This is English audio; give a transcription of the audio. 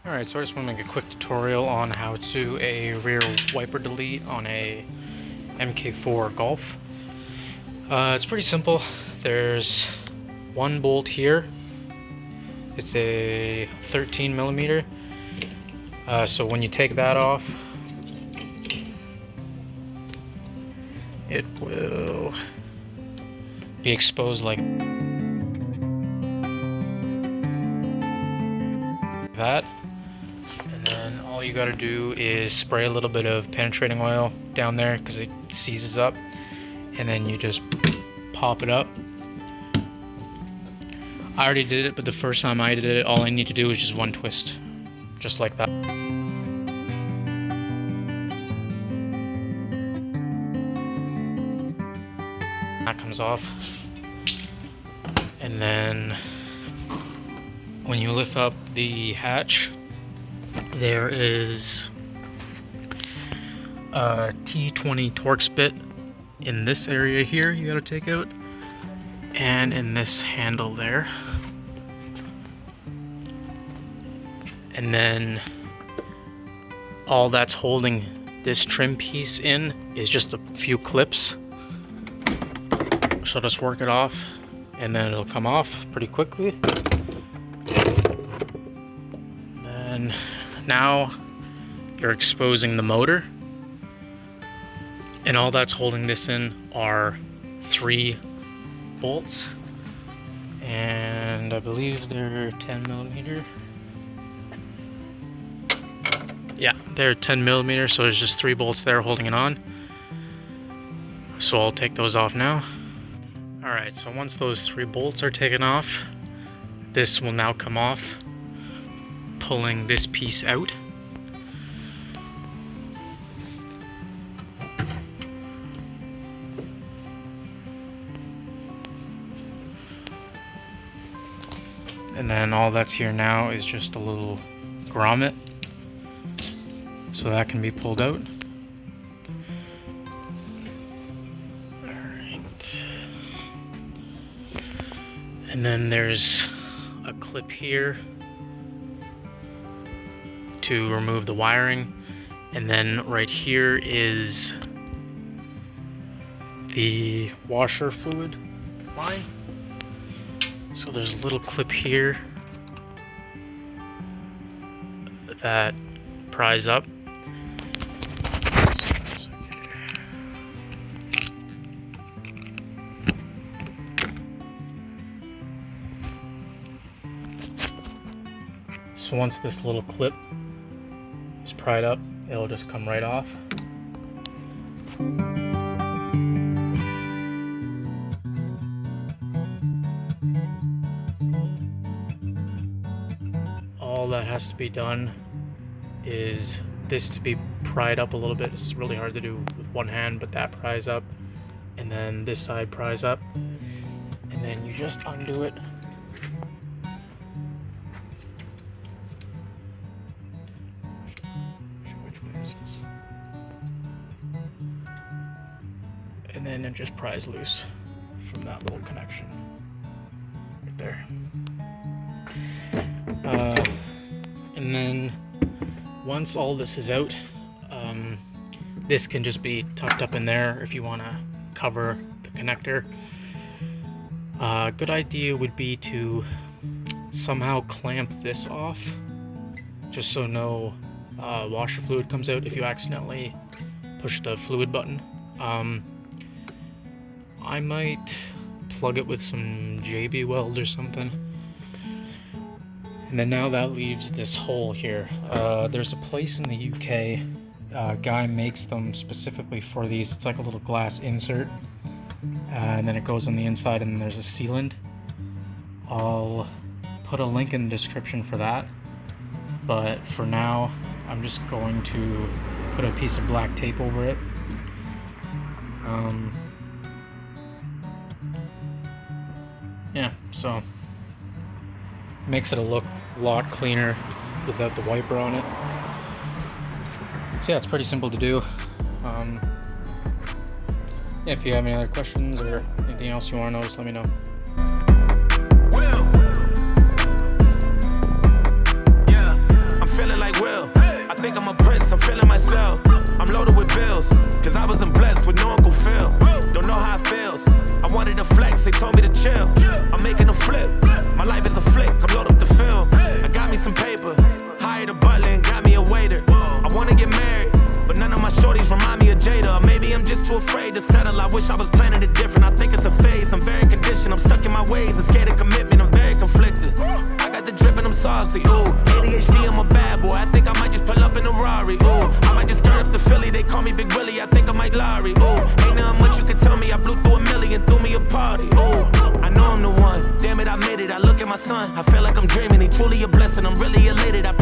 Alright, so I just want to make a quick tutorial on how to do a rear wiper delete on a MK4 Golf. It's pretty simple. There's one bolt here. It's a 13 millimeter. So when you take that off, it will be exposed like that. And then all you gotta do is spray a little bit of penetrating oil down there because it seizes up, and then you just pop it up. I already did it, but the first time I did it, all I need to do is just one twist, just like that. That comes off, and then when you lift up the hatch, there is a T20 Torx bit in this area here you gotta take out, and in this handle there. And then all that's holding this trim piece in is just a few clips. So just work it off and then it'll come off pretty quickly. And now you're exposing the motor, and all that's holding this in are 3 bolts, and I believe they're 10 millimeter. Yeah, they're 10 millimeter, so there's just 3 bolts there holding it on. So I'll take those off now. Alright, so once those 3 bolts are taken off, this will now come off, pulling this piece out. And then all that's here now is just a little grommet, so that can be pulled out. Alright. And then there's a clip here to remove the wiring, and then right here is the washer fluid line. So there's a little clip here that pries up. So once this little clip is pried up, it'll just come right off. All that has to be done is this to be pried up a little bit. It's really hard to do with one hand, but that pries up, and then this side pries up, and then you just undo it. Which way is this? And then it just pries loose from that little connection right there. And then once all this is out, this can just be tucked up in there if you want to cover the connector. A good idea would be to somehow clamp this off, just so no washer fluid comes out if you accidentally push the fluid button. I might plug it with some JB weld or something. And then now that leaves this hole here. There's a place in the UK, a guy makes them specifically for these. It's like a little glass insert, and then it goes on the inside, and then there's a sealant. I'll put a link in the description for that, but for now I'm just going to put a piece of black tape over it. Yeah, so makes it look a lot cleaner without the wiper on it. So yeah, it's pretty simple to do. Yeah, if you have any other questions or anything else you want to know, just let me know. think I'm a prince, I'm feeling myself. I'm loaded with bills, cause I wasn't blessed with no Uncle Phil. Don't know how it feels. I wanted to flex, they told me to chill. I'm making a flip, my life is a flick, I'm loaded up the film. I got me some paper, hired a butler and got me a waiter. I wanna get married, but none of my shorties remind me of Jada. Or maybe I'm just too afraid to settle, I wish I was planning it different. I think it's a phase, I'm very conditioned, I'm stuck in my ways. I'm scared of commitment, I'm very conflicted. I got the drip and I'm saucy, ooh. ADHD, I'm a bad boy, I think I might just pull up in a Rari, ooh. I might just skirt up the Philly, they call me Big Willie, I think I might Larry, ooh. Ain't nothing much you can tell me, I blew through a million, threw me a party, ooh. I know I'm the one, damn it, I made it, I look at my son, I feel like I'm dreaming, he truly a blessing, I'm really elated, I